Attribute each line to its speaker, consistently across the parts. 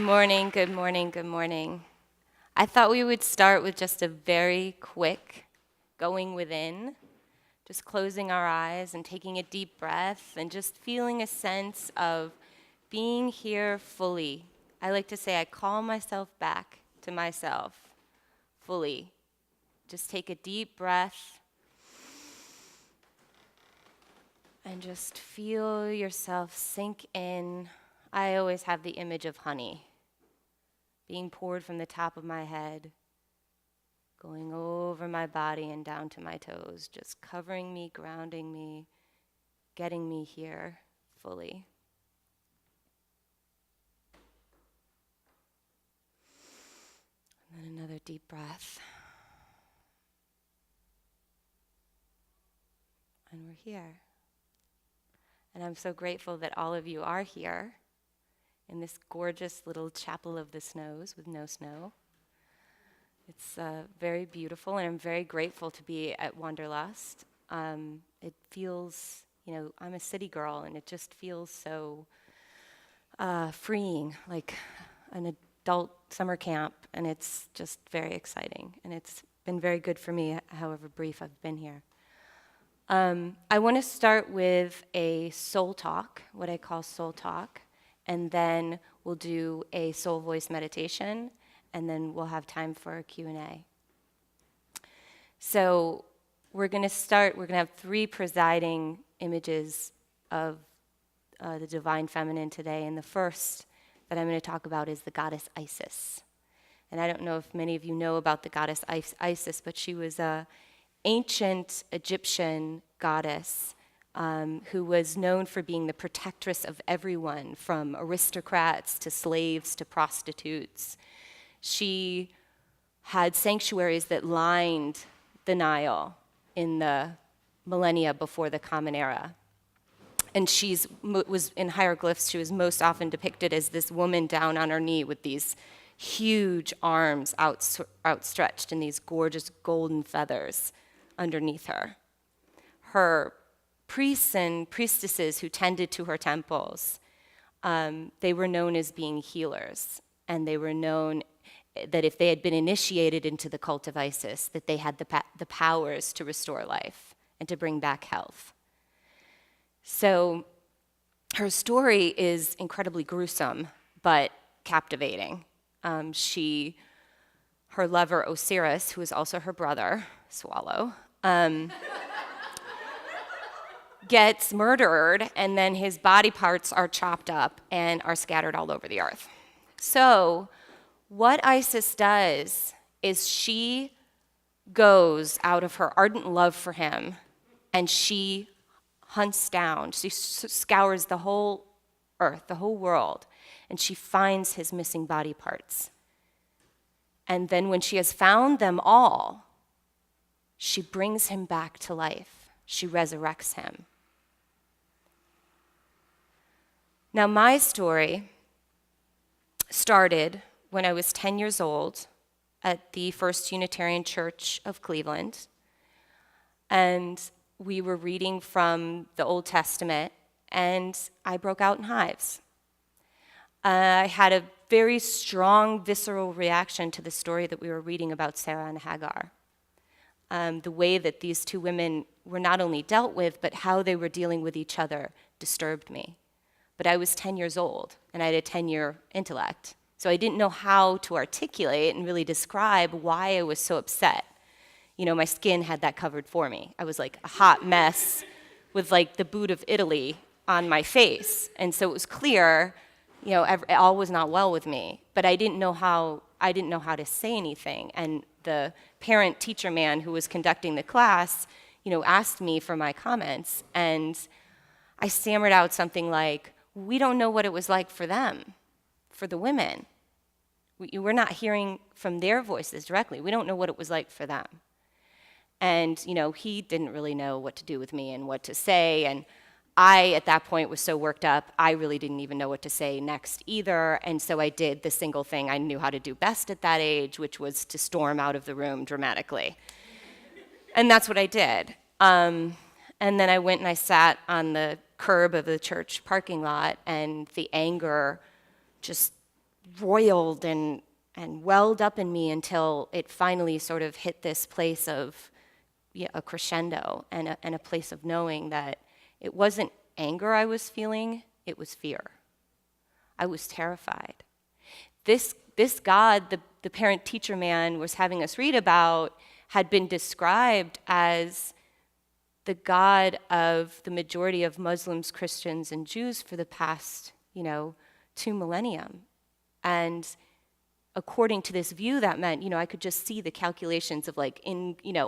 Speaker 1: morning, good morning, good morning. I thought we would start with just a very quick going within, just closing our eyes and taking a deep breath and just feeling a sense of being here fully. I like to say I call myself back to myself fully. Just take a deep breath and just feel yourself sink in. I always have the image of honey being poured from the top of my head, going over my body and down to my toes, just covering me, grounding me, getting me here fully. And then another deep breath. And we're here. And I'm so grateful that all of you are here in this gorgeous little chapel of the snows with no snow. It's very beautiful, and I'm very grateful to be at Wanderlust. It feels, I'm a city girl, and it just feels so freeing, like an adult summer camp, and it's just very exciting. And it's been very good for me, however brief I've been here. I want to start with a soul talk, what I call soul talk, and then we'll do a soul voice meditation, and then we'll have time for a Q&A. So we're going to have 3 presiding images of the divine feminine today, and the first that I'm going to talk about is the goddess Isis. And I don't know if many of you know about the goddess Isis, but she was a ancient Egyptian goddess who was known for being the protectress of everyone, from aristocrats to slaves to prostitutes. She had sanctuaries that lined the Nile in the millennia before the Common Era. And was in hieroglyphs, she was most often depicted as this woman down on her knee with these huge arms outstretched and these gorgeous golden feathers underneath her. Her priests and priestesses who tended to her temples, they were known as being healers, and they were known that if they had been initiated into the cult of Isis, that they had the powers to restore life and to bring back health. So her story is incredibly gruesome, but captivating. Her lover Osiris, who is also her brother, Swallow, gets murdered, and then his body parts are chopped up and are scattered all over the earth. So what Isis does is she goes out of her ardent love for him, and she hunts down, she scours the whole earth, the whole world, and she finds his missing body parts. And then when she has found them all, she brings him back to life. She resurrects him. Now, my story started when I was 10 years old at the First Unitarian Church of Cleveland. And we were reading from the Old Testament, and I broke out in hives. I had a very strong, visceral reaction to the story that we were reading about Sarah and Hagar. The way that these 2 women were not only dealt with, but how they were dealing with each other disturbed me. But I was 10 years old, and I had a 10-year intellect. So I didn't know how to articulate and really describe why I was so upset. My skin had that covered for me. I was like a hot mess with like the boot of Italy on my face. And so it was clear, all was not well with me. But I didn't know how to say anything. And the parent-teacher man who was conducting the class, asked me for my comments. And I stammered out something like, "We don't know what it was like for them, for the women. We're not hearing from their voices directly. We don't know what it was like for them." And, he didn't really know what to do with me and what to say. And I, at that point, was so worked up, I really didn't even know what to say next either. And so I did the single thing I knew how to do best at that age, which was to storm out of the room dramatically. And that's what I did. And then I went and I sat on the curb of the church parking lot, and the anger just roiled and welled up in me until it finally sort of hit this place of a crescendo and a place of knowing that it wasn't anger I was feeling, it was fear. I was terrified. This God, the parent-teacher man was having us read about, had been described as the God of the majority of Muslims, Christians, and Jews for the past, 2 millennia. And according to this view, that meant, I could just see the calculations of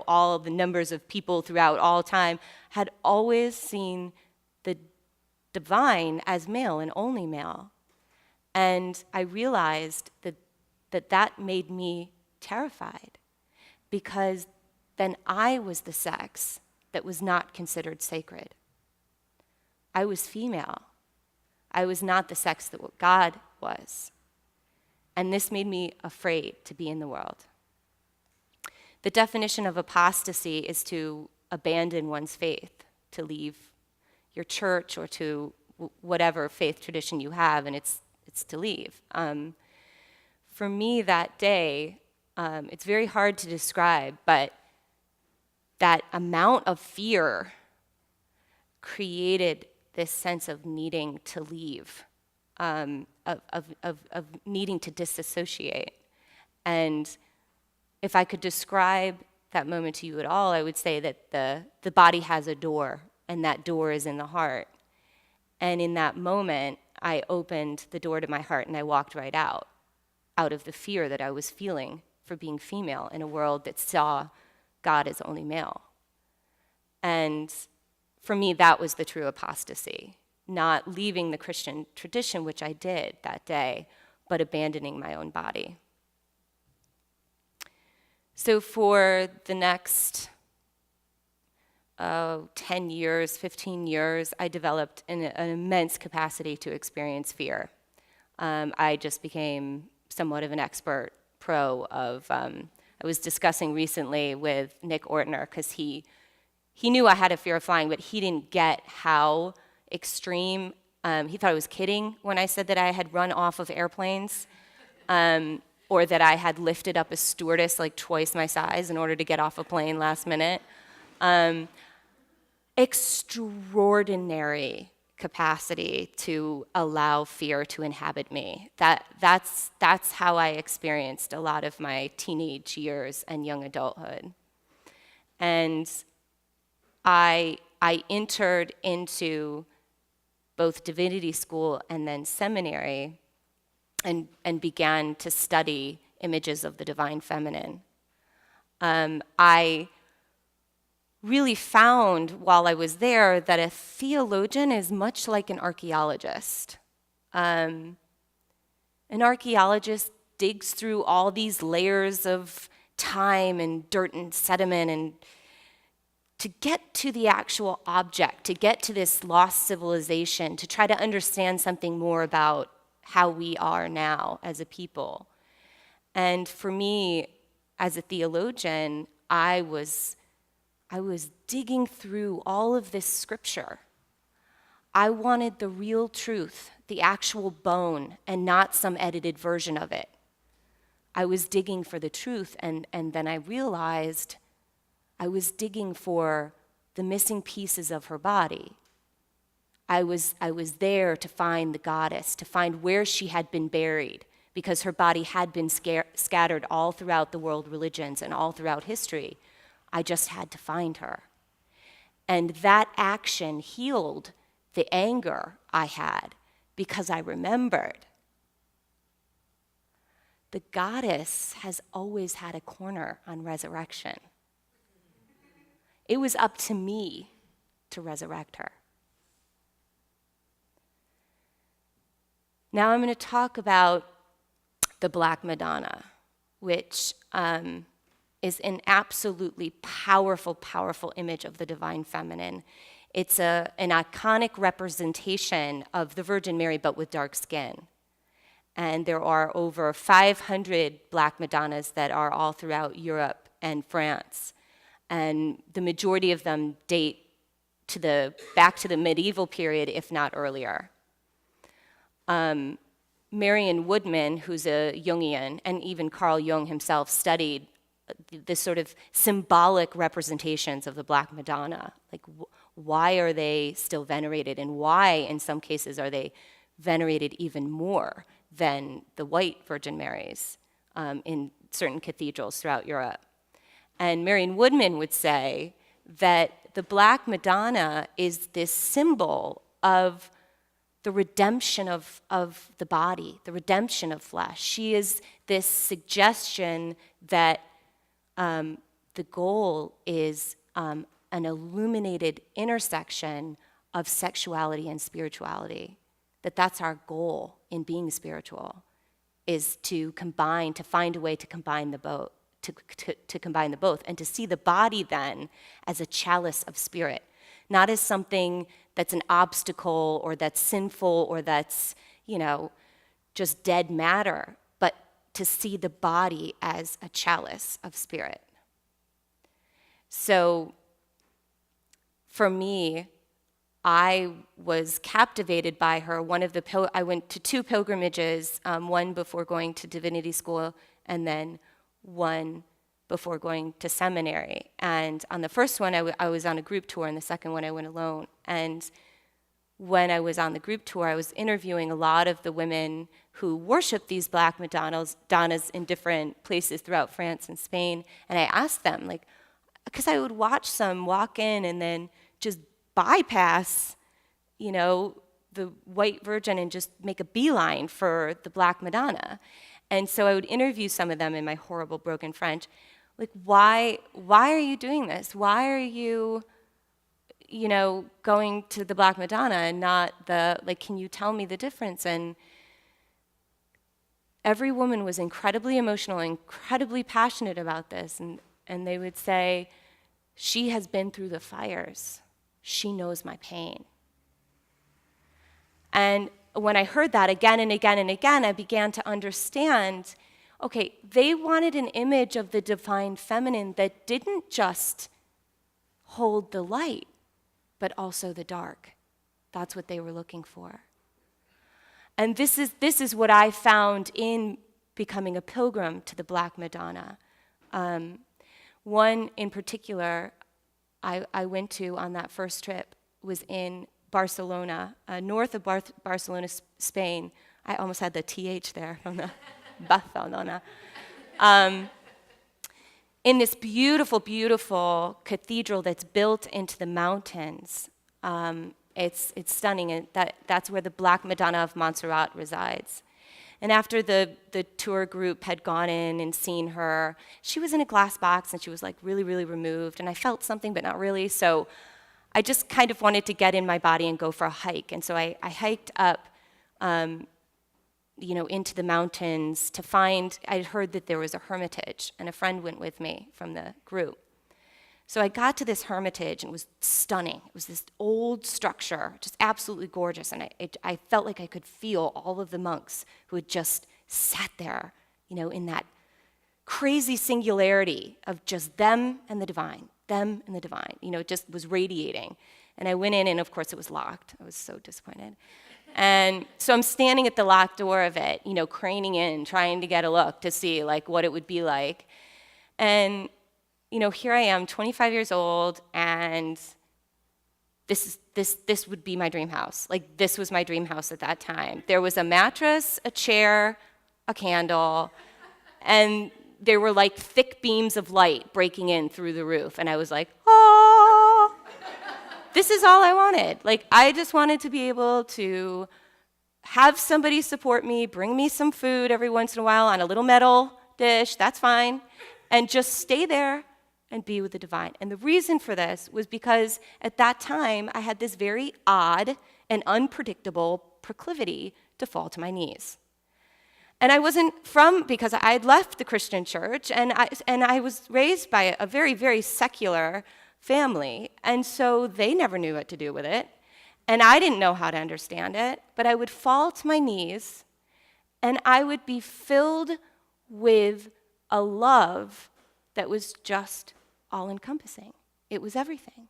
Speaker 1: all of the numbers of people throughout all time, had always seen the divine as male and only male. And I realized that made me terrified, because then I was the sex that was not considered sacred. I was female. I was not the sex that God was. And this made me afraid to be in the world. The definition of apostasy is to abandon one's faith, to leave your church or to whatever faith tradition you have, and it's to leave. For me that day, it's very hard to describe, but that amount of fear created this sense of needing to leave, of needing to disassociate. And if I could describe that moment to you at all, I would say that the body has a door, and that door is in the heart. And in that moment, I opened the door to my heart and I walked right out of the fear that I was feeling for being female in a world that saw God as only male. And for me, that was the true apostasy, not leaving the Christian tradition, which I did that day, but abandoning my own body. So for the next 10 years, 15 years, I developed an immense capacity to experience fear. I just became somewhat of an expert pro of, I was discussing recently with Nick Ortner, because he knew I had a fear of flying, but he didn't get how extreme. He thought I was kidding when I said that I had run off of airplanes, or that I had lifted up a stewardess like twice my size in order to get off a plane last minute. Extraordinary capacity to allow fear to inhabit me. That's how I experienced a lot of my teenage years and young adulthood. And I entered into both divinity school and then seminary and began to study images of the divine feminine. I really found while I was there that a theologian is much like an archaeologist. An archaeologist digs through all these layers of time and dirt and sediment and to get to the actual object, to get to this lost civilization, to try to understand something more about how we are now as a people. And for me, as a theologian, I was digging through all of this scripture. I wanted the real truth, the actual bone, and not some edited version of it. I was digging for the truth, and then I realized I was digging for the missing pieces of her body. I was there to find the goddess, to find where she had been buried, because her body had been scattered all throughout the world religions and all throughout history. I just had to find her. And that action healed the anger I had, because I remembered the goddess has always had a corner on resurrection. It was up to me to resurrect her. Now I'm going to talk about the Black Madonna, which is an absolutely powerful, powerful image of the divine feminine. It's an iconic representation of the Virgin Mary, but with dark skin. And there are over 500 Black Madonnas that are all throughout Europe and France. And the majority of them date back to the medieval period, if not earlier. Marion Woodman, who's a Jungian, and even Carl Jung himself studied this sort of symbolic representations of the Black Madonna. Like, why are they still venerated, and why, in some cases, are they venerated even more than the white Virgin Marys in certain cathedrals throughout Europe? And Marion Woodman would say that the Black Madonna is this symbol of the redemption of the body, the redemption of flesh. She is this suggestion that the goal is an illuminated intersection of sexuality and spirituality, that's our goal in being spiritual, is to combine, to find a way to combine the both, to combine the both, and to see the body then as a chalice of spirit, not as something that's an obstacle or that's sinful or that's, just dead matter, but to see the body as a chalice of spirit. So for me, I was captivated by her. I went to 2 pilgrimages, one before going to divinity school and then one before going to seminary. And on the first one, I was on a group tour, and the second one I went alone. And when I was on the group tour, I was interviewing a lot of the women who worship these Black Madonnas in different places throughout France and Spain. And I asked them, because I would watch some walk in and then just bypass, the white Virgin and just make a beeline for the Black Madonna. And so I would interview some of them in my horrible broken French. Why are you doing this? Why are you, going to the Black Madonna and not can you tell me the difference? And every woman was incredibly emotional, incredibly passionate about this. And they would say, she has been through the fires. She knows my pain. And when I heard that again and again and again, I began to understand, okay, they wanted an image of the divine feminine that didn't just hold the light, but also the dark. That's what they were looking for. And this is what I found in becoming a pilgrim to the Black Madonna. One in particular I went to on that first trip was in Barcelona, north of Barcelona, Spain. I almost had the TH there from the Barcelona. In this beautiful, beautiful cathedral that's built into the mountains. It's stunning, and that's where the Black Madonna of Montserrat resides. And after the tour group had gone in and seen her, she was in a glass box and she was really, really removed. And I felt something, but not really. So I just kind of wanted to get in my body and go for a hike. And so I hiked up, into the mountains to find, I'd heard that there was a hermitage, and a friend went with me from the group. So I got to this hermitage, and it was stunning. It was this old structure, just absolutely gorgeous, and I felt like I could feel all of the monks who had just sat there, in that crazy singularity of just them and the divine, it just was radiating. And I went in, and of course it was locked. I was so disappointed. And so I'm standing at the locked door of it, craning in, trying to get a look to see what it would be like. And here I am, 25 years old, and this would be my dream house. This was my dream house at that time. There was a mattress, a chair, a candle, and there were thick beams of light breaking in through the roof. And I was like, oh, this is all I wanted. I just wanted to be able to have somebody support me, bring me some food every once in a while on a little metal dish, that's fine, and just stay there and be with the divine. And the reason for this was because at that time, I had this very odd and unpredictable proclivity to fall to my knees. And I wasn't because I had left the Christian church, and I was raised by a very, very secular family, and so they never knew what to do with it, and I didn't know how to understand it, but I would fall to my knees, and I would be filled with a love that was just all-encompassing. It was everything.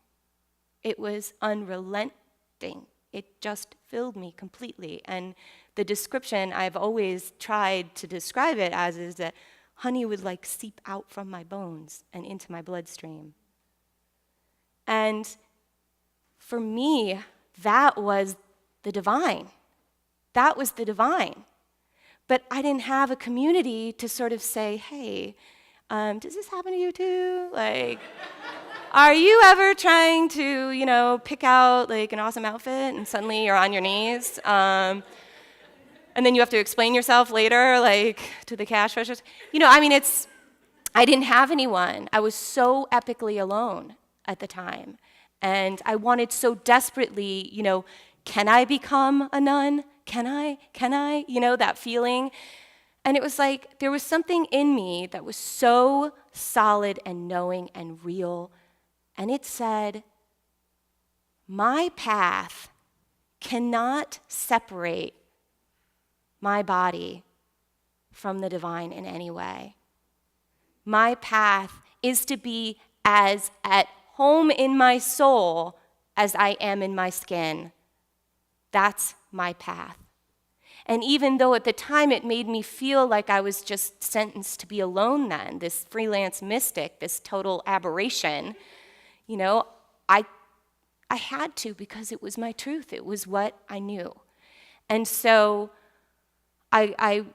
Speaker 1: It was unrelenting. It just filled me completely. And the description I've always tried to describe it as is that honey would like seep out from my bones and into my bloodstream. And for me, that was the divine. That was the divine. But I didn't have a community to sort of say, hey, does this happen to you too? Like, are you ever trying to, pick out like an awesome outfit and suddenly you're on your knees? And then you have to explain yourself later, like to the cash registers. I didn't have anyone. I was so epically alone at the time. And I wanted so desperately, can I become a nun? Can I? That feeling. And it was like there was something in me that was so solid and knowing and real. And it said, my path cannot separate my body from the divine in any way. My path is to be as at home in my soul as I am in my skin. That's my path. And even though at the time it made me feel like I was just sentenced to be alone then, this freelance mystic, this total aberration, I had to because it was my truth. It was what I knew. And so I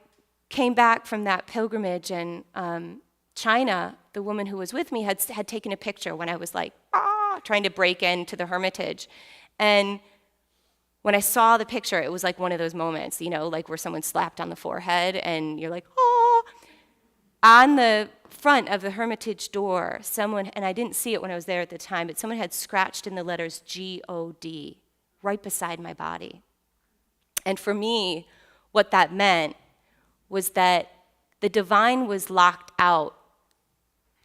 Speaker 1: came back from that pilgrimage, and China, the woman who was with me, had taken a picture when I was like, trying to break into the hermitage. And when I saw the picture, it was like one of those moments, like where someone slapped on the forehead and you're like, oh. On the front of the hermitage door, someone, and I didn't see it when I was there at the time, but someone had scratched in the letters G-O-D right beside my body. And for me, what that meant was that the divine was locked out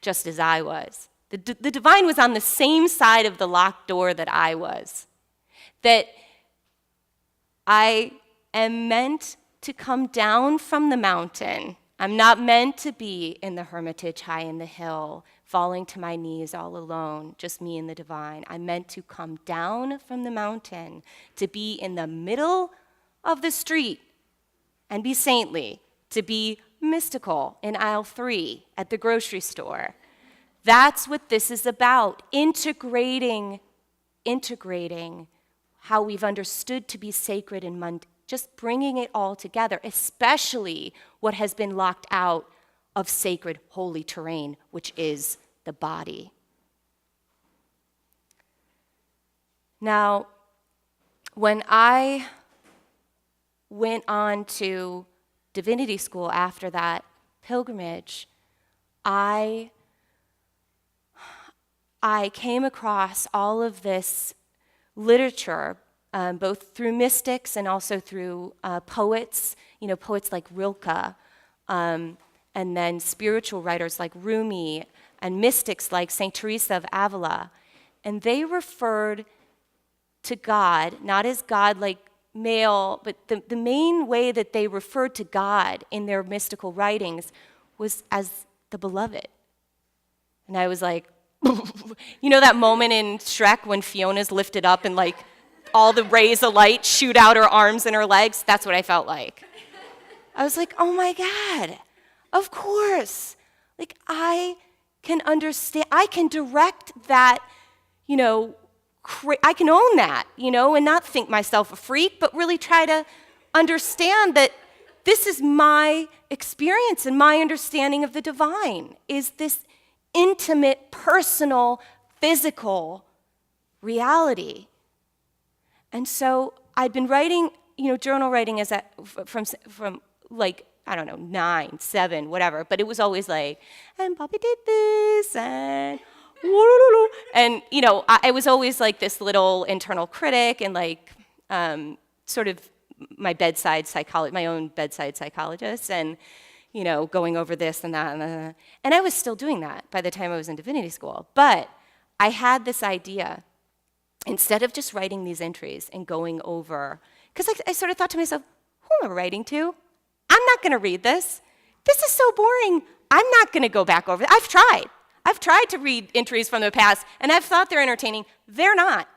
Speaker 1: just as I was. The divine was on the same side of the locked door that I was. That I am meant to come down from the mountain. I'm not meant to be in the hermitage high in the hill, falling to my knees all alone, just me and the divine. I'm meant to come down from the mountain, to be in the middle of the street and be saintly, to be mystical in aisle 3 at the grocery store. That's what this is about, integrating how we've understood to be sacred and mundane, just bringing it all together, especially what has been locked out of sacred, holy terrain, which is the body. Now, when I went on to divinity school after that pilgrimage, I came across all of this literature, both through mystics and also through poets, poets like Rilke, and then spiritual writers like Rumi, and mystics like St. Teresa of Avila. And they referred to God, not as God like male, but the main way that they referred to God in their mystical writings was as the beloved. And I was like, that moment in Shrek when Fiona's lifted up and like all the rays of light shoot out her arms and her legs? That's what I felt like. I was like, oh my God, of course. Like I can understand, I can direct that, I can own that, and not think myself a freak, but really try to understand that this is my experience and my understanding of the divine, is this intimate, personal, physical reality. And so I'd been writing, journal writing from like, I don't know, 9, 7, whatever, but it was always like, and Bobby did this, and I was always like this little internal critic and like sort of my own bedside psychologist, and going over this and that, and I was still doing that by the time I was in divinity school. But I had this idea, instead of just writing these entries and going over, because I sort of thought to myself, who am I writing to? I'm not going to read this. This is so boring. I'm not going to go back over it. I've tried to read entries from the past, and I've thought they're entertaining. They're not.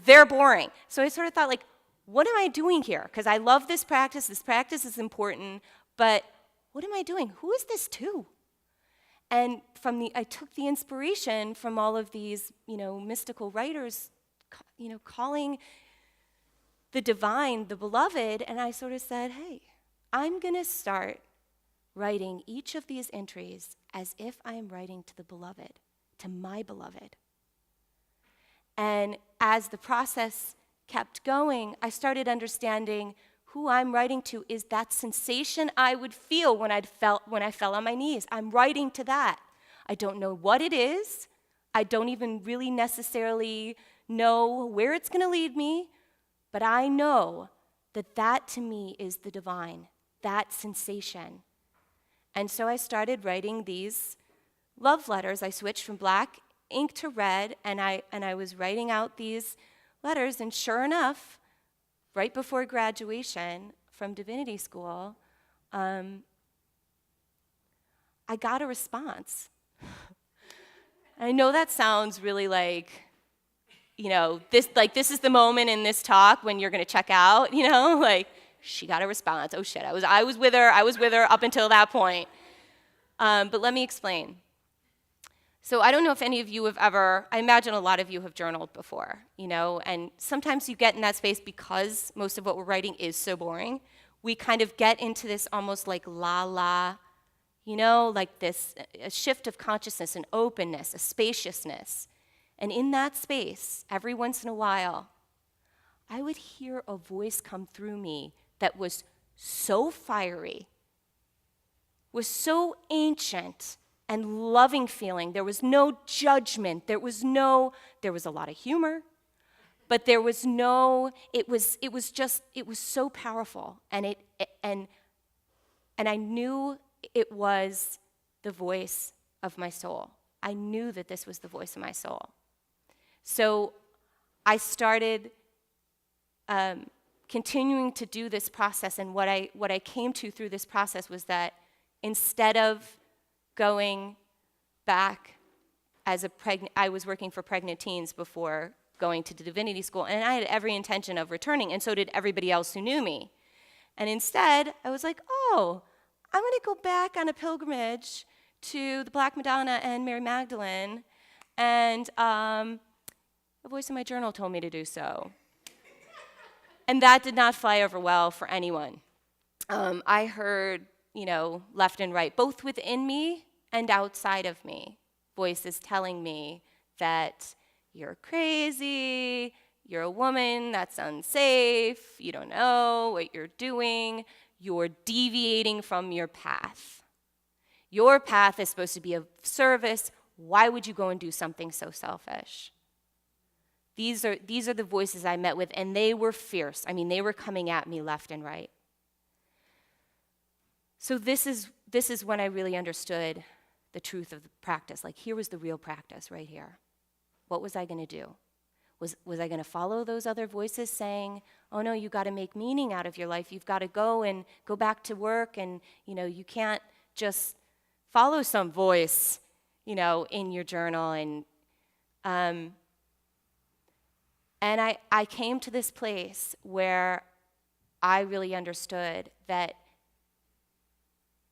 Speaker 1: They're boring. So I sort of thought, like, what am I doing here? Because I love this practice is important, but what am I doing? Who is this to? And I took the inspiration from all of these, mystical writers, calling the divine, the beloved, and I sort of said, hey, I'm going to start writing each of these entries as if I am writing to the beloved, to my beloved. And as the process kept going, I started understanding who I'm writing to is that sensation I would feel when I fell on my knees. I'm writing to that. I don't know what it is. I don't even really necessarily know where it's going to lead me, but I know that to me is the divine, that sensation. And so I started writing these love letters. I switched from black ink to red, and I was writing out these letters, and sure enough, right before graduation from divinity school, I got a response. I know that sounds really like, this is the moment in this talk when you're going to check out, she got a response. Oh shit, I was with her up until that point. But let me explain. So I don't know if any of you have ever, I imagine a lot of you have journaled before, and sometimes you get in that space because most of what we're writing is so boring. We kind of get into this almost like la-la, like this, a shift of consciousness, an openness, a spaciousness. And in that space, every once in a while, I would hear a voice come through me that was so fiery, was so ancient and loving feeling. There was no judgment. There was a lot of humor, but there was no, it was so powerful. And I knew it was the voice of my soul. I knew that this was the voice of my soul. So I started continuing to do this process, and what I came to through this process was that instead of going back I was working for pregnant teens before going to divinity school, and I had every intention of returning, and so did everybody else who knew me. And instead, I was like, oh, I'm going to go back on a pilgrimage to the Black Madonna and Mary Magdalene, and the voice in my journal told me to do so. And that did not fly over well for anyone. I heard, left and right, both within me and outside of me, voices telling me that you're crazy, you're a woman, that's unsafe, you don't know what you're doing, you're deviating from your path. Your path is supposed to be of service. Why would you go and do something so selfish? These are the voices I met with, and they were fierce. I mean, they were coming at me left and right. So this is when I really understood the truth of the practice. Like, here was the real practice right here. What was I going to do? Was I going to follow those other voices saying, oh no, you got to make meaning out of your life. You've got to go back to work, and you can't just follow some voice, in your journal. And I came to this place where I really understood that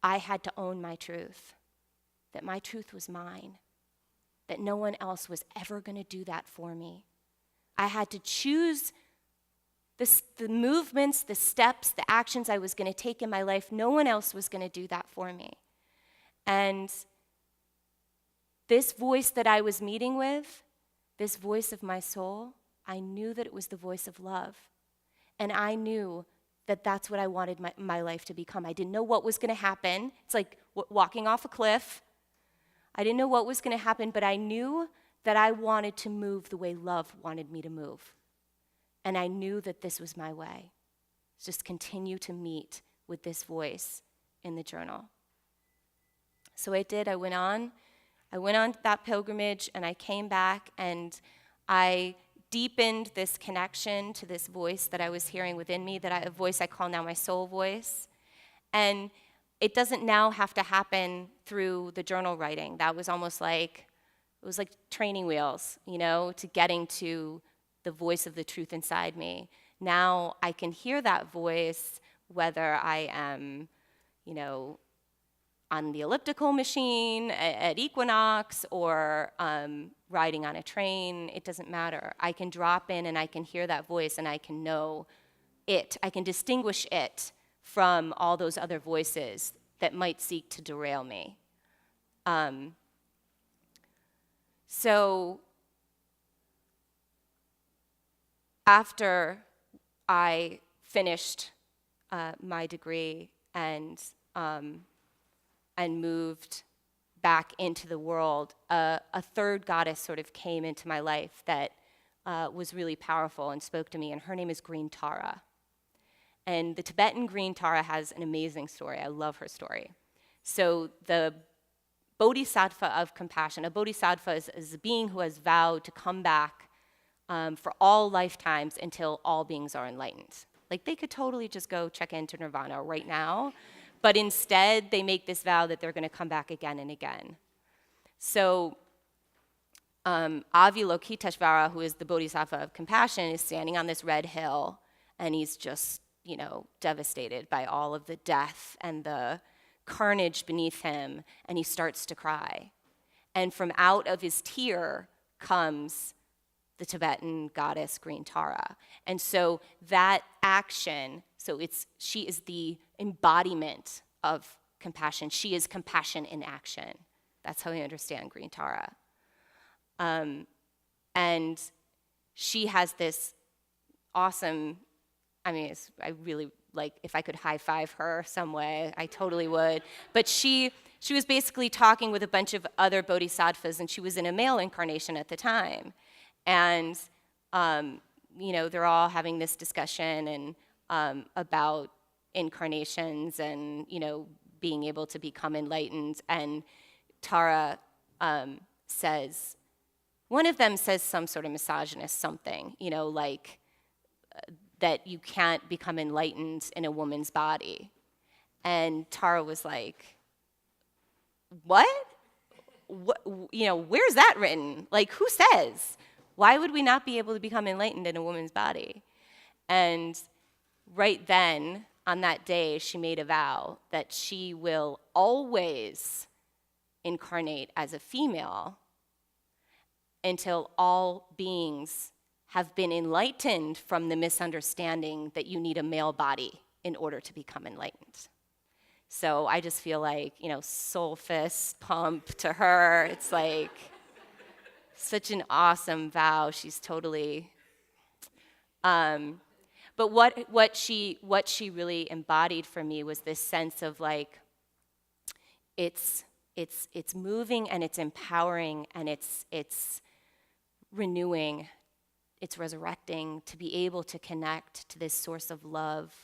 Speaker 1: I had to own my truth, that my truth was mine, that no one else was ever going to do that for me. I had to choose the movements, the steps, the actions I was going to take in my life. No one else was going to do that for me. And this voice that I was meeting with, this voice of my soul, I knew that it was the voice of love. And I knew that that's what I wanted my life to become. I didn't know what was going to happen. It's like walking off a cliff. I didn't know what was going to happen, but I knew that I wanted to move the way love wanted me to move. And I knew that this was my way. Just continue to meet with this voice in the journal. So I did. I went on that pilgrimage, and I came back, and I deepened this connection to this voice that I was hearing within me, a voice I call now my soul voice. And it doesn't now have to happen through the journal writing. That was almost like, it was like training wheels, to getting to the voice of the truth inside me. Now I can hear that voice whether I am, on the elliptical machine at Equinox or riding on a train. It doesn't matter. I can drop in and I can hear that voice and I can know it. I can distinguish it from all those other voices that might seek to derail me. So after I finished my degree and moved back into the world, a third goddess sort of came into my life that was really powerful and spoke to me, and her name is Green Tara. And the Tibetan Green Tara has an amazing story. I love her story. So the Bodhisattva of compassion, a bodhisattva is a being who has vowed to come back for all lifetimes until all beings are enlightened. Like, they could totally just go check into nirvana right now, but instead they make this vow that they're going to come back again and again. So Avalokiteshvara, who is the bodhisattva of compassion, is standing on this red hill, and he's just, devastated by all of the death and the carnage beneath him, and he starts to cry. And from out of his tear comes the Tibetan goddess Green Tara. And so that action, she is the embodiment of compassion. She is compassion in action. That's how I understand Green Tara. And she has this awesome, I really, if I could high five her some way, I totally would. But she was basically talking with a bunch of other bodhisattvas, and she was in a male incarnation at the time. And, they're all having this discussion and about incarnations and, being able to become enlightened. And Tara says, one of them says some sort of misogynist something, that you can't become enlightened in a woman's body. And Tara was like, what? Where's that written? Like, who says? Why would we not be able to become enlightened in a woman's body? And right then, on that day, she made a vow that she will always incarnate as a female until all beings have been enlightened from the misunderstanding that you need a male body in order to become enlightened. So I just feel like, soul fist pump to her. It's like such an awesome vow. She's totally, but what she really embodied for me was this sense of like, it's moving and it's empowering and it's renewing. It's resurrecting to be able to connect to this source of love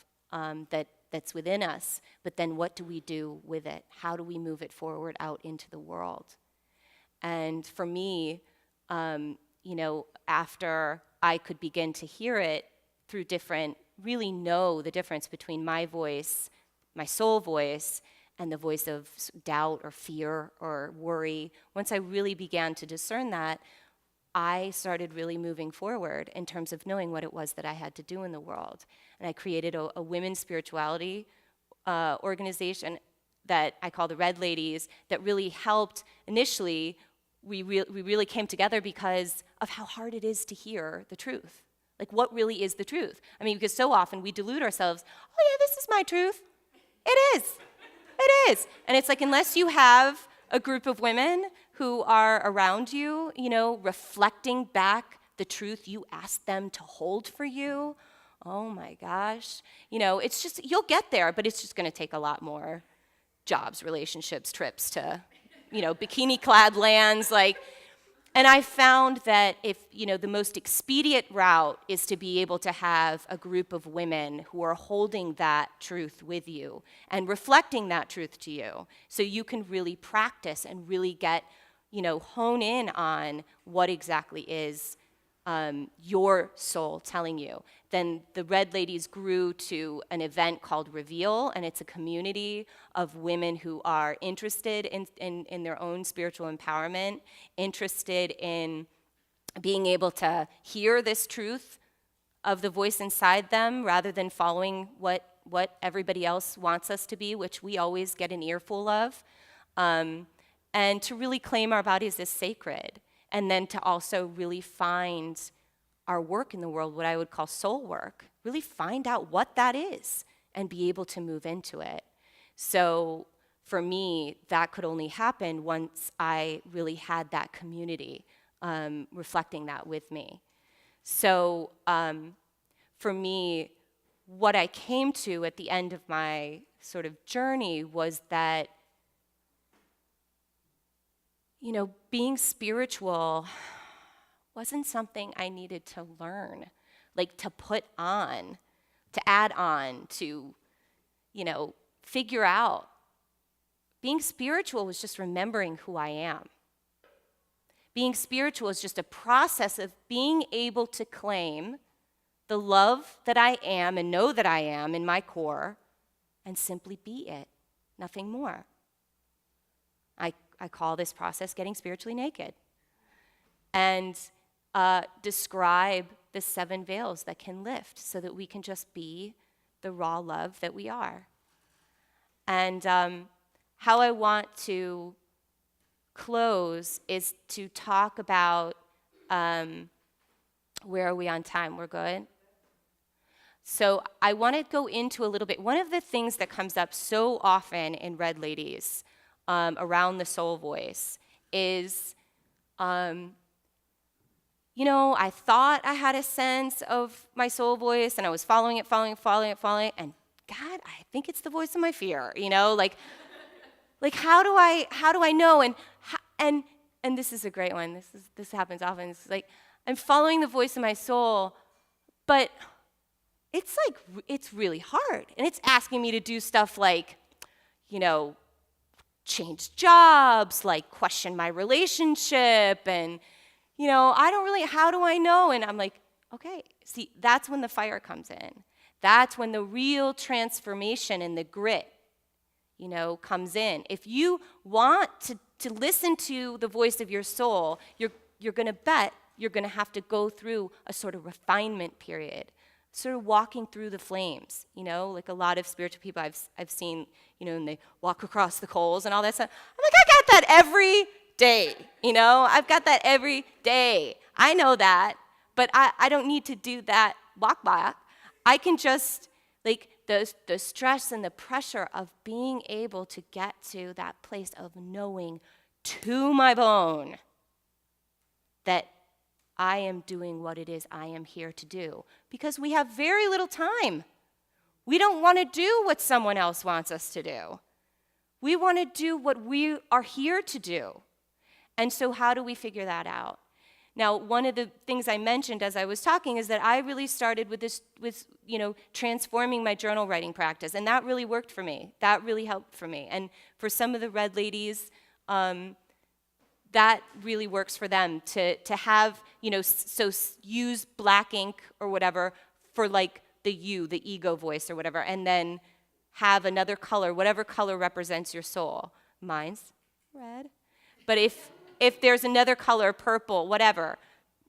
Speaker 1: that's within us. But then what do we do with it? How do we move it forward out into the world? And for me, after I could begin to hear it through really know the difference between my voice, my soul voice, and the voice of doubt or fear or worry, once I really began to discern that, I started really moving forward in terms of knowing what it was that I had to do in the world. And I created a women's spirituality organization that I call the Red Ladies that really helped. Initially, we really came together because of how hard it is to hear the truth. Like, what really is the truth? Because so often we delude ourselves, oh yeah, this is my truth. It is. It is. And it's like, unless you have a group of women who are around you, reflecting back the truth you asked them to hold for you. Oh my gosh. It's just, you'll get there, but it's just going to take a lot more jobs, relationships, trips to, bikini-clad lands, and I found that if, the most expedient route is to be able to have a group of women who are holding that truth with you and reflecting that truth to you so you can really practice and really get, hone in on what exactly is your soul telling you. Then the Red Ladies grew to an event called Reveal, and it's a community of women who are interested in their own spiritual empowerment, interested in being able to hear this truth of the voice inside them rather than following what everybody else wants us to be, which we always get an earful of, and to really claim our bodies as sacred, and then to also really find our work in the world, what I would call soul work, really find out what that is and be able to move into it. So for me, that could only happen once I really had that community reflecting that with me. So for me, what I came to at the end of my sort of journey was that, being spiritual wasn't something I needed to learn, like to put on, to add on, to, figure out. Being spiritual was just remembering who I am. Being spiritual is just a process of being able to claim the love that I am and know that I am in my core and simply be it, nothing more. I call this process getting spiritually naked, and describe the 7 veils that can lift so that we can just be the raw love that we are. And how I want to close is to talk about, where are we on time? We're good? So I want to go into a little bit. One of the things that comes up so often in Red Ladies around the soul voice is, I thought I had a sense of my soul voice, and I was following it, and God, I think it's the voice of my fear, like how do I know? And this is a great one. This happens often. It's like I'm following the voice of my soul, but it's really hard, and it's asking me to do stuff like, change jobs, like question my relationship, and I don't really, how do I know? And I'm like, okay, see, that's when the fire comes in. That's when the real transformation and the grit, comes in. If you want to listen to the voice of your soul, you're going to bet you're going to have to go through a sort of refinement period, sort of walking through the flames, like a lot of spiritual people I've seen, and they walk across the coals and all that stuff. I'm like, I got that every day, I've got that every day. I know that, but I don't need to do that walk back. I can just, like, the stress and the pressure of being able to get to that place of knowing to my bone that I am doing what it is I am here to do. Because we have very little time. We don't want to do what someone else wants us to do. We want to do what we are here to do. And so how do we figure that out? Now, one of the things I mentioned as I was talking is that I really started with transforming my journal writing practice, and that really worked for me. That really helped for me. And for some of the Red Ladies, that really works for them to have, so use black ink or whatever for like the ego voice or whatever, and then have another color, whatever color represents your soul. Mine's red. But if there's another color, purple, whatever,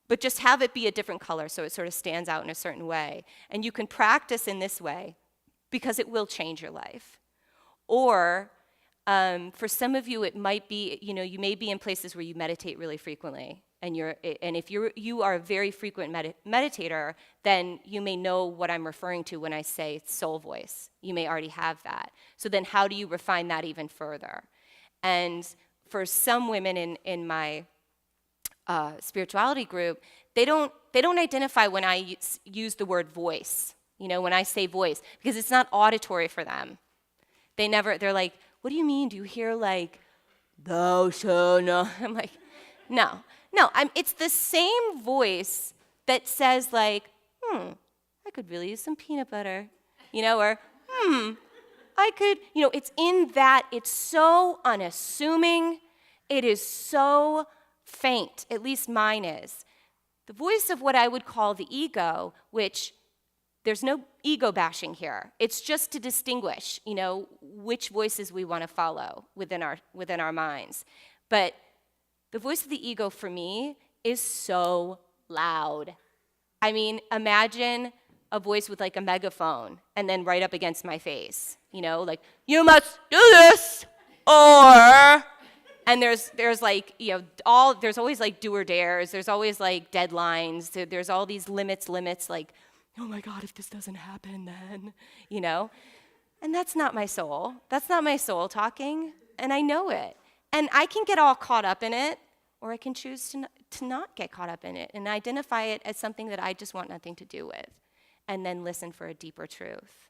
Speaker 1: but just have it be a different color so it sort of stands out in a certain way. And you can practice in this way because it will change your life. Or for some of you, it might be, you may be in places where you meditate really frequently. And if you are a very frequent meditator, then you may know what I'm referring to when I say soul voice. You may already have that. So then how do you refine that even further? And for some women in my spirituality group, they don't identify when I use the word voice, when I say voice, because it's not auditory for them. They're like, what do you mean? Do you hear like, thou shalt not? I'm like, no, it's the same voice that says like, I could really use some peanut butter, or I could, it's in that, it's so unassuming, it is so faint, at least mine is. The voice of what I would call the ego, which there's no ego bashing here. It's just to distinguish, which voices we want to follow within our minds. But the voice of the ego for me is so loud. I mean, imagine a voice with like a megaphone and then right up against my face, like, you must do this, or, and there's like, there's always like do or dares, there's always like deadlines, there's all these limits, like, oh my God, if this doesn't happen then, and that's not my soul. That's not my soul talking, and I know it. And I can get all caught up in it, or I can choose to not get caught up in it and identify it as something that I just want nothing to do with, and then listen for a deeper truth.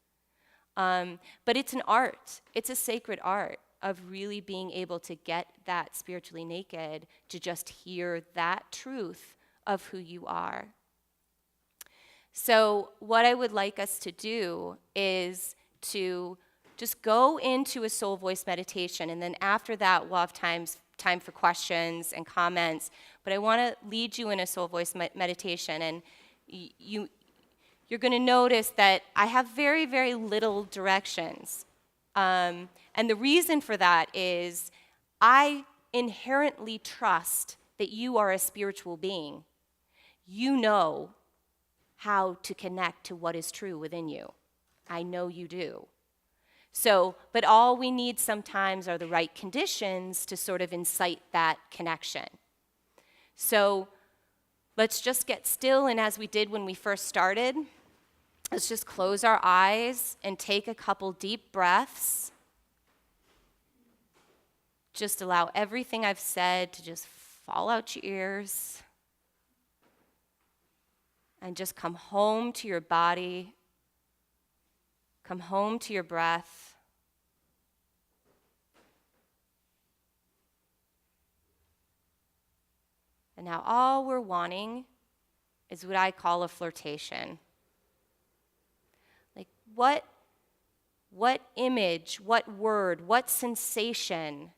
Speaker 1: But it's an art. It's a sacred art of really being able to get that spiritually naked, to just hear that truth of who you are. So what I would like us to do is to just go into a soul voice meditation, and then after that we'll have time for questions and comments. But I want to lead you in a soul voice meditation, and you're going to notice that I have very, very little directions. And the reason for that is I inherently trust that you are a spiritual being. You know how to connect to what is true within you. I know you do. So, but all we need sometimes are the right conditions to sort of incite that connection. So let's just get still, and as we did when we first started, let's just close our eyes and take a couple deep breaths. Just allow everything I've said to just fall out your ears. And just come home to your body. Come home to your breath. And now all we're wanting is what I call a flirtation. Like what image, what word, what sensation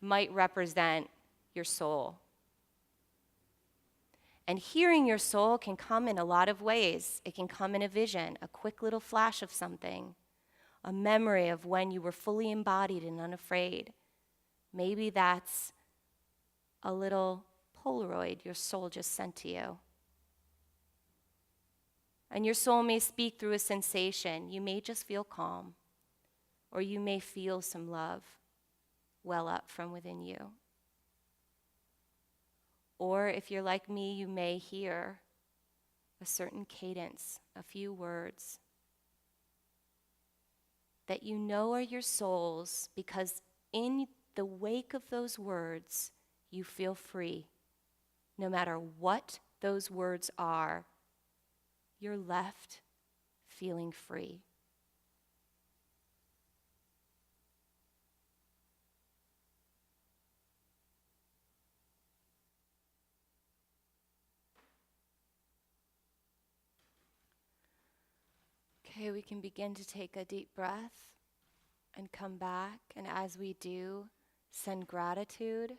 Speaker 1: might represent your soul? And hearing your soul can come in a lot of ways. It can come in a vision, a quick little flash of something, a memory of when you were fully embodied and unafraid. Maybe that's a little Polaroid your soul just sent to you. And your soul may speak through a sensation. You may just feel calm, or you may feel some love well up from within you. Or if you're like me, you may hear a certain cadence, a few words that you know are your soul's, because in the wake of those words, you feel free. No matter what those words are, you're left feeling free. Okay, we can begin to take a deep breath and come back, and as we do, send gratitude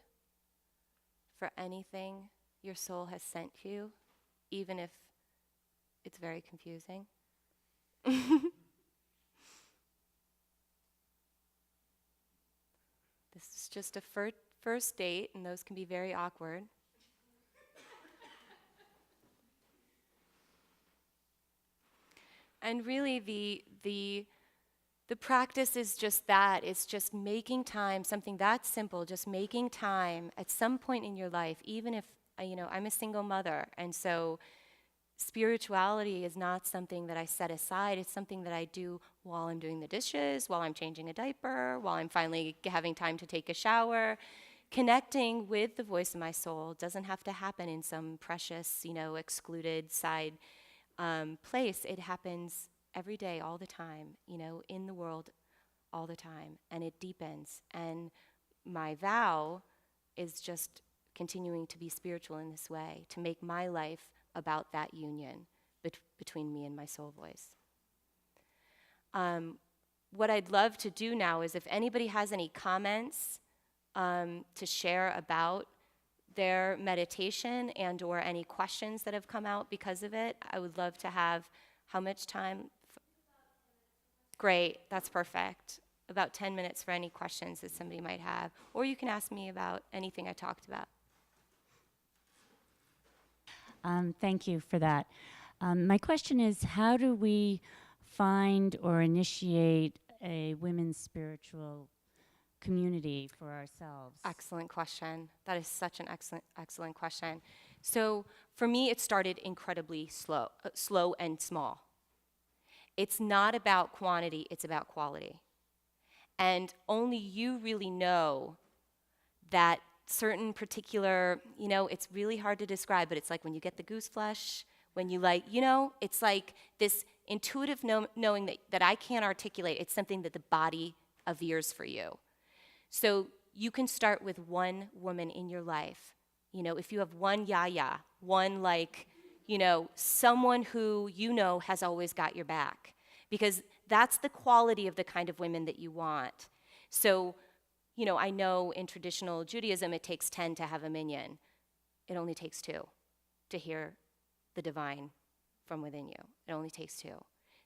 Speaker 1: for anything your soul has sent you, even if it's very confusing. This is just a first date, and those can be very awkward. And really, the practice is just that. It's just making time, something that simple, just making time at some point in your life, even if, I'm a single mother, and so spirituality is not something that I set aside. It's something that I do while I'm doing the dishes, while I'm changing a diaper, while I'm finally having time to take a shower. Connecting with the voice of my soul doesn't have to happen in some precious, excluded side place. It happens every day, all the time, in the world all the time, and it deepens. And my vow is just continuing to be spiritual in this way, to make my life about that union between me and my soul voice. What I'd love to do now is if anybody has any comments to share about their meditation and or any questions that have come out because of it, I would love to have how much time? Great, that's perfect. about 10 minutes for any questions that somebody might have, or you can ask me about anything I talked about.
Speaker 2: Thank you for that. My question is, how do we find or initiate a women's spiritual community for ourselves?
Speaker 1: Excellent question. That is such an excellent question. So for me, it started incredibly slow and small. It's not about quantity, it's about quality. And only you really know that certain particular, it's really hard to describe, but it's like when you get the goose flesh, when you it's like this intuitive knowing that I can't articulate. It's something that the body veers for you. So you can start with one woman in your life. If you have one yaya, one someone who has always got your back. Because that's the quality of the kind of women that you want. So, I know in traditional Judaism it takes 10 to have a minyan. It only takes 2 to hear the divine from within you. It only takes 2.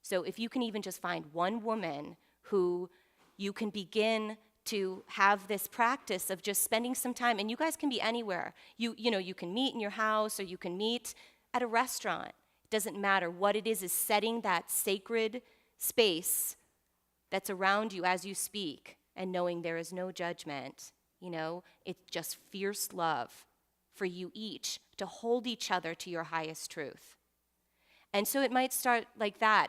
Speaker 1: So if you can even just find one woman who you can begin to have this practice of just spending some time, and you guys can be anywhere. You can meet in your house or you can meet at a restaurant. It doesn't matter. What it is setting that sacred space that's around you as you speak and knowing there is no judgment. It's just fierce love for you each to hold each other to your highest truth. And so it might start like that.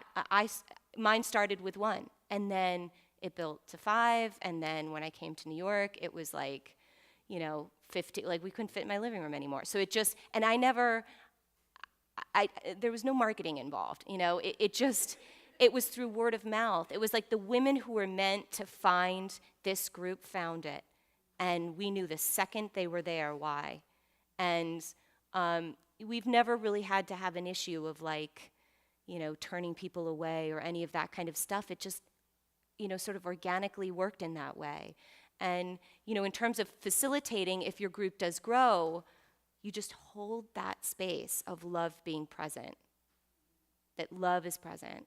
Speaker 1: Mine started with 1, and then it built to 5, and then when I came to New York, it was 50, we couldn't fit in my living room anymore. So it just, and there was no marketing involved, it was through word of mouth. It was like the women who were meant to find this group found it, and we knew the second they were there why. And we've never really had to have an issue of turning people away or any of that kind of stuff. It just sort of organically worked in that way. And, in terms of facilitating, if your group does grow, you just hold that space of love being present, that love is present.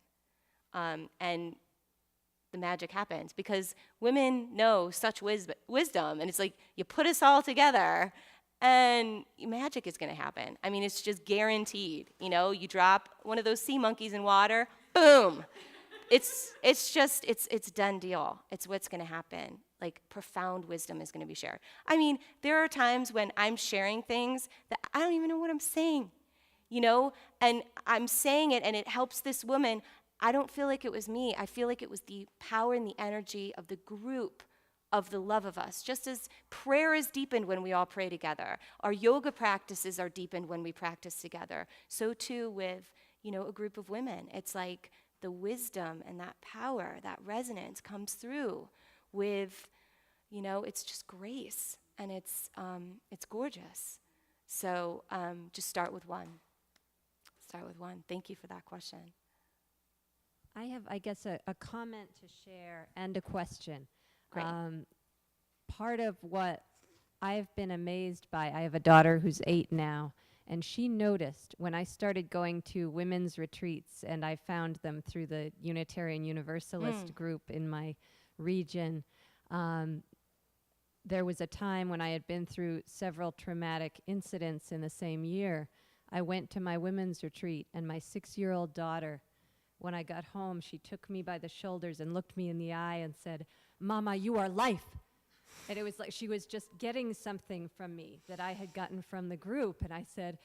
Speaker 1: And the magic happens because women know such wisdom, and it's like you put us all together and magic is going to happen. I mean, it's just guaranteed. You drop one of those sea monkeys in water, boom. It's done deal. It's what's going to happen. Profound wisdom is going to be shared. I mean, there are times when I'm sharing things that I don't even know what I'm saying, and I'm saying it and it helps this woman. I don't feel like it was me. I feel like it was the power and the energy of the group, of the love of us. Just as prayer is deepened when we all pray together, our yoga practices are deepened when we practice together. So too with, a group of women. It's like the wisdom and that power, that resonance comes through with, it's just grace, and it's gorgeous. So just start with one. Start with one. Thank you for that question.
Speaker 3: I have, I guess, a comment to share and a question.
Speaker 1: Great.
Speaker 3: Part of what I've been amazed by, I have a daughter who's 8 now, and she noticed when I started going to women's retreats, and I found them through the Unitarian Universalist group in my region. There was a time when I had been through several traumatic incidents in the same year. I went to my women's retreat, and my 6-year-old daughter, when I got home, she took me by the shoulders and looked me in the eye and said, "Mama, you are life." And it was like she was just getting something from me that I had gotten from the group. And I said,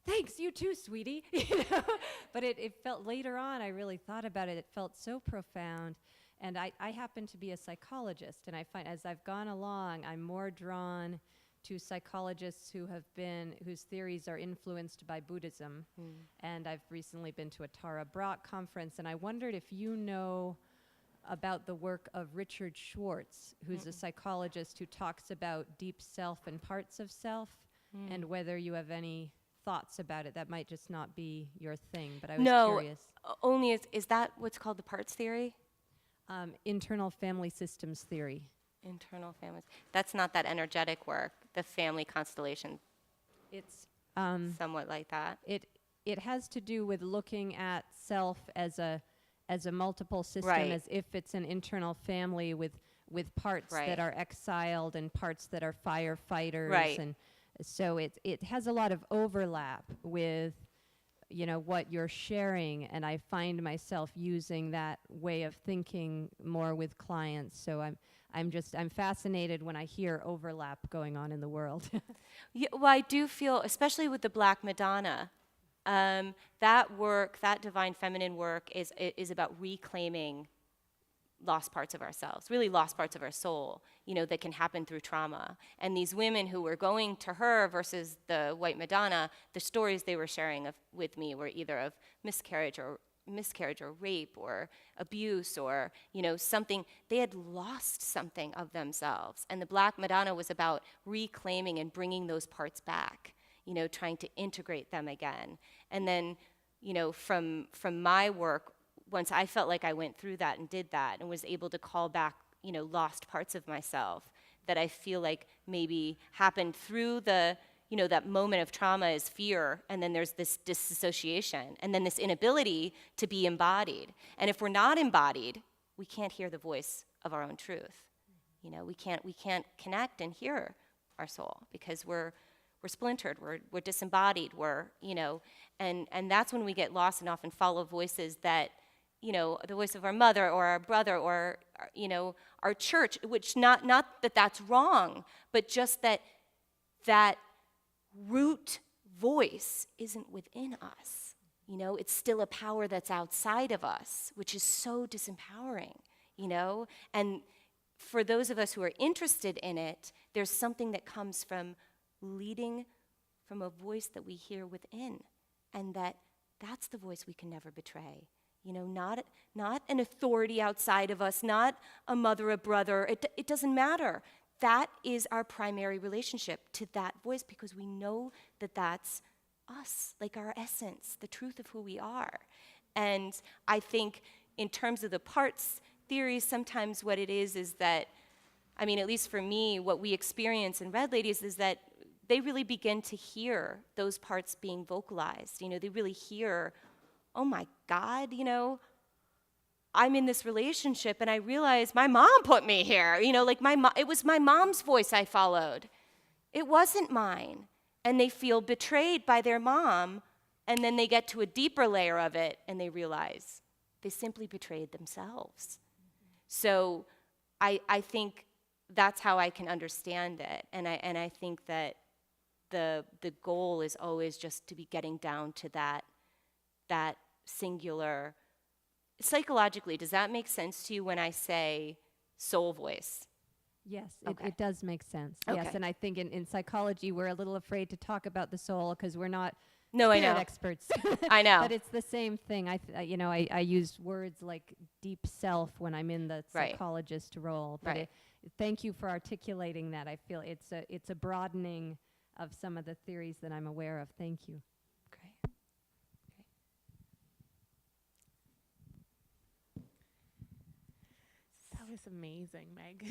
Speaker 3: "Thanks, you too, sweetie." But it felt, later on, I really thought about it. It felt so profound. And I happen to be a psychologist. And I find as I've gone along, I'm more drawn to psychologists whose theories are influenced by Buddhism. And I've recently been to a Tara Brach conference, and I wondered if you know about the work of Richard Schwartz, who's a psychologist who talks about deep self and parts of self, and whether you have any thoughts about it. That might just not be your thing, but I was curious.
Speaker 1: Only is that what's called the parts theory?
Speaker 3: Internal family systems theory.
Speaker 1: Internal families. That's not that energetic work, the family constellation.
Speaker 3: It's
Speaker 1: somewhat like that.
Speaker 3: It has to do with looking at self as as a multiple system,
Speaker 1: Right.
Speaker 3: as if it's an internal family with parts
Speaker 1: Right.
Speaker 3: that are exiled and parts that are firefighters.
Speaker 1: Right.
Speaker 3: And so it has a lot of overlap with, you know, what you're sharing, and I find myself using that way of thinking more with clients. So I'm fascinated when I hear overlap going on in the world.
Speaker 1: Yeah, well, I do feel, especially with the Black Madonna, that work, that divine feminine work, is about reclaiming lost parts of ourselves, really lost parts of our soul, you know, that can happen through trauma. And these women who were going to her versus the White Madonna, the stories they were sharing with me were either of miscarriage or rape or abuse or, you know, something. They had lost something of themselves. And the Black Madonna was about reclaiming and bringing those parts back, you know, trying to integrate them again. And then, you know, from my work, once I felt like I went through that and did that and was able to call back, you know, lost parts of myself that I feel like maybe happened through the, you know, that moment of trauma is fear, and then there's this disassociation, and then this inability to be embodied. And if we're not embodied, we can't hear the voice of our own truth. You know, we can't connect and hear our soul because we're splintered, we're disembodied, you know, and that's when we get lost and often follow voices that, you know, the voice of our mother or our brother or, you know, our church, which not that that's wrong, but just that root voice isn't within us. You know, it's still a power that's outside of us, which is so disempowering, you know? And for those of us who are interested in it, there's something that comes from leading from a voice that we hear within, and that's the voice we can never betray. You know, not an authority outside of us, not a mother, a brother. It doesn't matter. That is our primary relationship to that voice because we know that that's us, like our essence, the truth of who we are. And I think in terms of the parts theory, sometimes what it is that, I mean, at least for me, what we experience in Red Ladies is that they really begin to hear those parts being vocalized. You know, they really hear, oh my God, you know, I'm in this relationship and I realize my mom put me here. You know, like it was my mom's voice I followed. It wasn't mine. And they feel betrayed by their mom, and then they get to a deeper layer of it and they realize they simply betrayed themselves. So I think that's how I can understand it. And I think that the goal is always just to be getting down to that singular. Psychologically, does that make sense to you when I say soul voice?
Speaker 3: Yes,
Speaker 1: Okay.
Speaker 3: it does make sense.
Speaker 1: Okay.
Speaker 3: Yes, and I think in psychology, we're a little afraid to talk about the soul because we're not
Speaker 1: No, I
Speaker 3: spirit
Speaker 1: know.
Speaker 3: experts.
Speaker 1: I know.
Speaker 3: But it's the same thing. I use words like deep self when I'm in the
Speaker 1: Right.
Speaker 3: psychologist role. But
Speaker 1: Right.
Speaker 3: Thank you for articulating that. I feel it's a broadening of some of the theories that I'm aware of. Thank you.
Speaker 1: Great.
Speaker 4: That was amazing, Meg.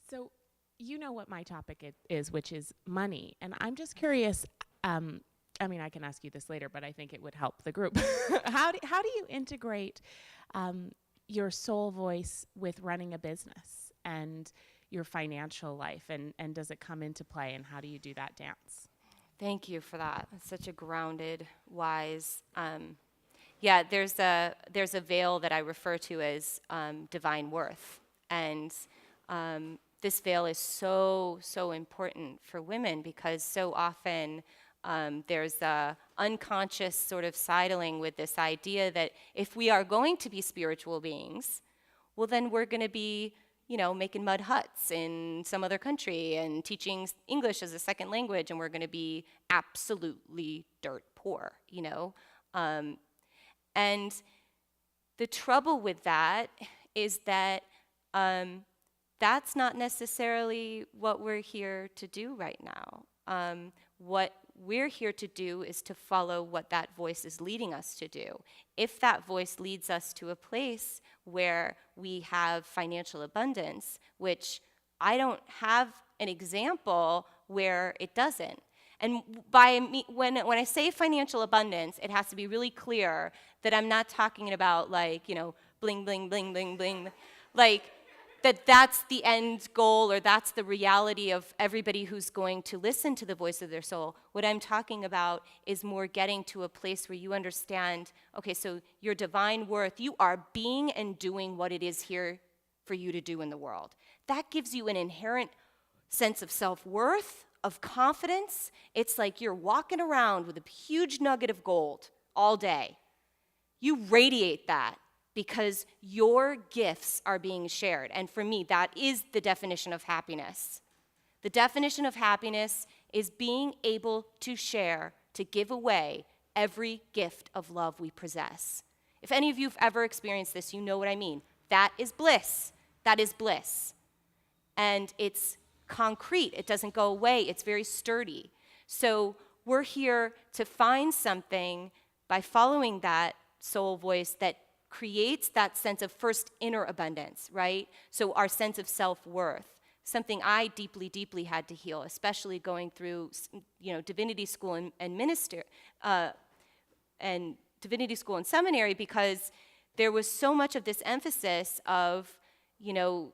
Speaker 4: So you know what my topic is, which is money. And I'm just curious, I mean, I can ask you this later, but I think it would help the group. How do you integrate your soul voice with running a business and your financial life? And does it come into play? And how do you do that dance?
Speaker 1: Thank you for that. That's such a grounded, wise. Yeah, there's a veil that I refer to as divine worth, and this veil is so important for women because so often there's a unconscious sort of sidling with this idea that if we are going to be spiritual beings, well, then we're going to be, you know, making mud huts in some other country and teaching English as a second language, and we're going to be absolutely dirt poor, you know. And the trouble with that is that that's not necessarily what we're here to do right now. What we're here to do is to follow what that voice is leading us to do. If that voice leads us to a place where we have financial abundance, which I don't have an example where it doesn't. And when I say financial abundance, it has to be really clear that I'm not talking about like, bling, bling, bling, bling, bling. Like, that's the end goal, or that's the reality of everybody who's going to listen to the voice of their soul. What I'm talking about is more getting to a place where you understand, okay, so your divine worth, you are being and doing what it is here for you to do in the world. That gives you an inherent sense of self-worth, of confidence. It's like you're walking around with a huge nugget of gold all day. You radiate that because your gifts are being shared. And for me, that is the definition of happiness. The definition of happiness is being able to share, to give away every gift of love we possess. If any of you have ever experienced this, you know what I mean. That is bliss. That is bliss. And it's concrete. It doesn't go away. It's very sturdy. So we're here to find something by following that soul voice that creates that sense of first inner abundance, right? So our sense of self-worth, something I deeply, deeply had to heal, especially going through, divinity school and minister, and divinity school and seminary, because there was so much of this emphasis of,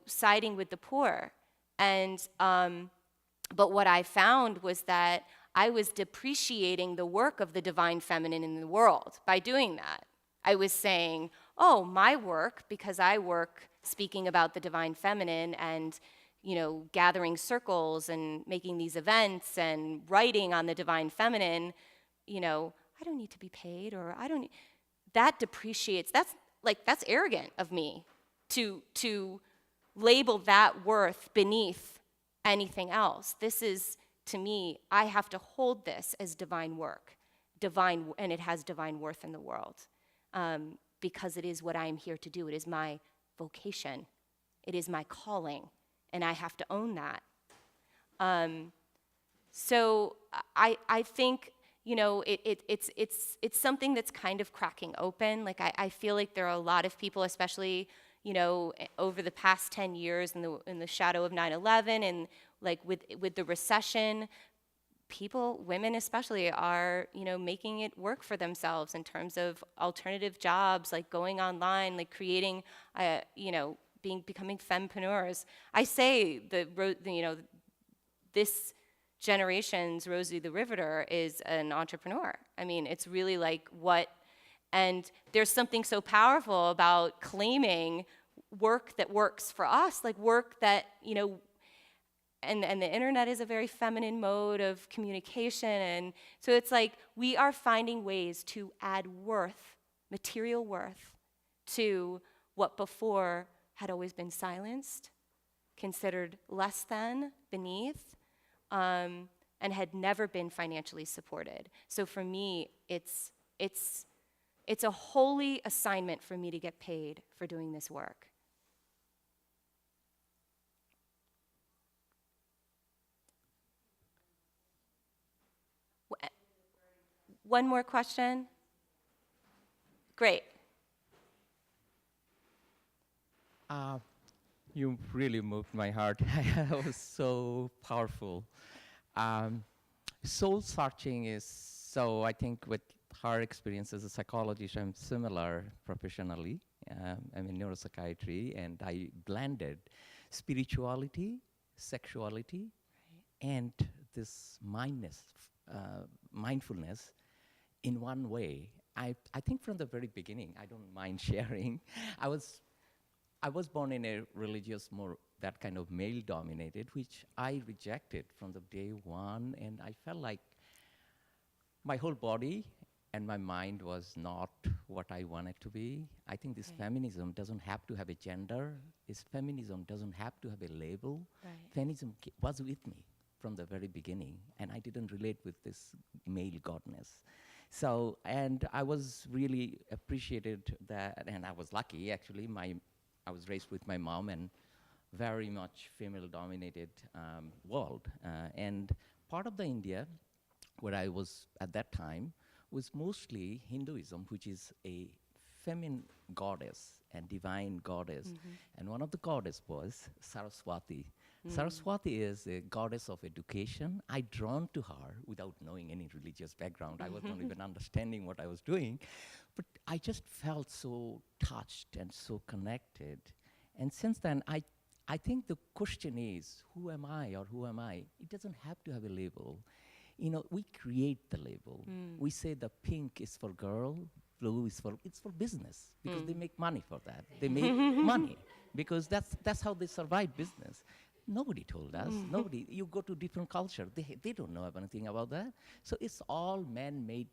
Speaker 1: siding with the poor. And, but what I found was that I was depreciating the work of the divine feminine in the world by doing that. I was saying, oh, my work, because I work speaking about the divine feminine and, gathering circles and making these events and writing on the divine feminine, I don't need to be paid, or that depreciates, that's arrogant of me to label that worth beneath anything else. This is, to me, I have to hold this as divine work, and it has divine worth in the world. Because it is what I am here to do. It is my vocation. It is my calling, and I have to own that. So I think, it's something that's kind of cracking open. Like I feel like there are a lot of people, especially, over the past 10 years in the shadow of 9/11, and like with the recession, people, women especially, are, making it work for themselves in terms of alternative jobs, like going online, like creating, becoming fempreneurs. I say this generation's Rosie the Riveter is an entrepreneur. I mean, it's really like and there's something so powerful about claiming work that works for us, like work that, and the internet is a very feminine mode of communication. And so it's like we are finding ways to add worth, material worth, to what before had always been silenced, considered less than, beneath, and had never been financially supported. So for me, it's a holy assignment for me to get paid for doing this work. One more question? Great.
Speaker 5: You really moved my heart. It was so powerful. Soul searching is, so I think with her experience as a psychologist, I'm similar professionally. I'm in neuropsychiatry, and I blended spirituality, sexuality, and this mindfulness in one way. I think from the very beginning, I don't mind sharing, I was born in a religious, more that kind of male-dominated, which I rejected from the day one, and I felt like my whole body and my mind was not what I wanted to be. I think this feminism doesn't have to have a gender. This feminism doesn't have to have a label.
Speaker 1: Right.
Speaker 5: Feminism was with me from the very beginning, and I didn't relate with this male godness. So, and I was really appreciated that, and I was lucky actually. I was raised with my mom, and very much female-dominated world. And part of the India, where I was at that time, was mostly Hinduism, which is a feminine goddess and divine goddess. Mm-hmm. And one of the goddess was Saraswati. Saraswati is a goddess of education. I drawn to her without knowing any religious background. I was not even understanding what I was doing. But I just felt so touched and so connected. And since then, I think the question is, who am I or who am I? It doesn't have to have a label. You know, we create the label. We say the pink is for girl, blue is for, it's for business, because they make money for that. They make money, because that's how they survive business. Nobody told us. Nobody. You go to different culture. They don't know anything about that. So it's all man-made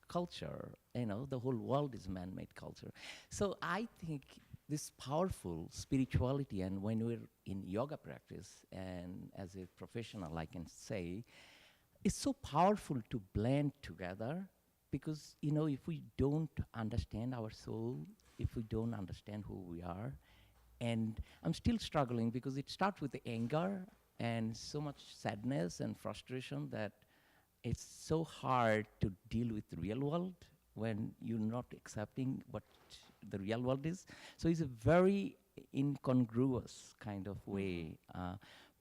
Speaker 5: culture. You know, the whole world is man-made culture. So I think this powerful spirituality, and when we're in yoga practice, and as a professional, I can say, it's so powerful to blend together, because, you know, if we don't understand our soul, if we don't understand who we are, and I'm still struggling because it starts with the anger and so much sadness and frustration that it's so hard to deal with the real world when you're not accepting what the real world is. So it's a very incongruous kind of way.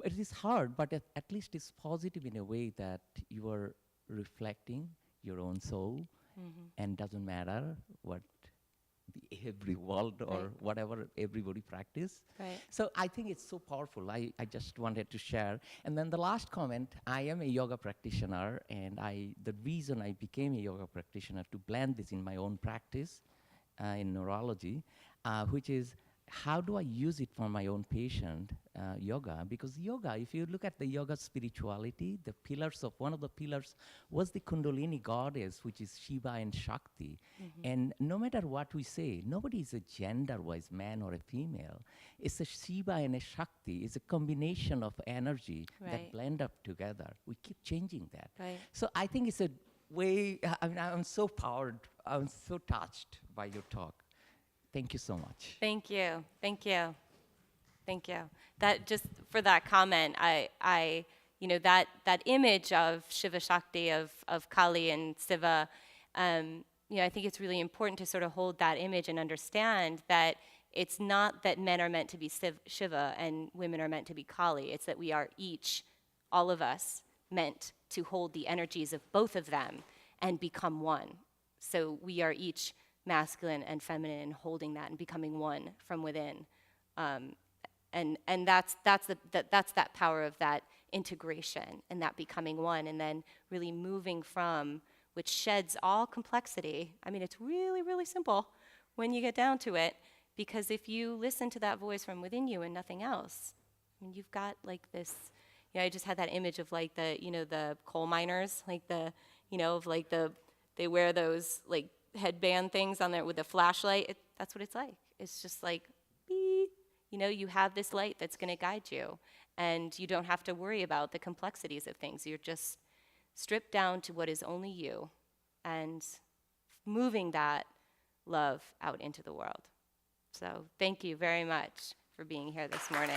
Speaker 5: It is hard, but at least it's positive in a way that you are reflecting your own soul, and doesn't matter what every world or whatever everybody practice.
Speaker 1: Right.
Speaker 5: So I think it's so powerful. I just wanted to share. And then the last comment, I am a yoga practitioner, and the reason I became a yoga practitioner to blend this in my own practice in neurology, which is, how do I use it for my own patient, yoga? Because yoga, if you look at the yoga spirituality, one of the pillars was the Kundalini goddess, which is Shiva and Shakti. And no matter what we say, nobody is a gender-wise man or a female. It's a Shiva and a Shakti. It's a combination of energy that blend up together. We keep changing that.
Speaker 1: Right.
Speaker 5: So I think it's a way, I mean, I'm so powered, I'm so touched by your talk. Thank you so much.
Speaker 1: Thank you. Thank you. Thank you. That, just for that comment, I you know, that image of Shiva Shakti, of Kali and Siva, you know, I think it's really important to sort of hold that image and understand that it's not that men are meant to be Shiva and women are meant to be Kali. It's that we are each, all of us, meant to hold the energies of both of them and become one. So we are each masculine and feminine, and holding that and becoming one from within, and that's that power of that integration and that becoming one, and then really moving from, which sheds all complexity. I mean, it's really, really simple when you get down to it, because if you listen to that voice from within you and nothing else, I mean, you've got like this. You know, I just had that image of like the, you know, the coal miners, like the, you know, of like they wear those like headband things on there with a flashlight. That's what it's like. It's just like, beep. You know, you have this light that's going to guide you, and you don't have to worry about the complexities of things. You're just stripped down to what is only you, and moving that love out into the world. So thank you very much for being here this morning.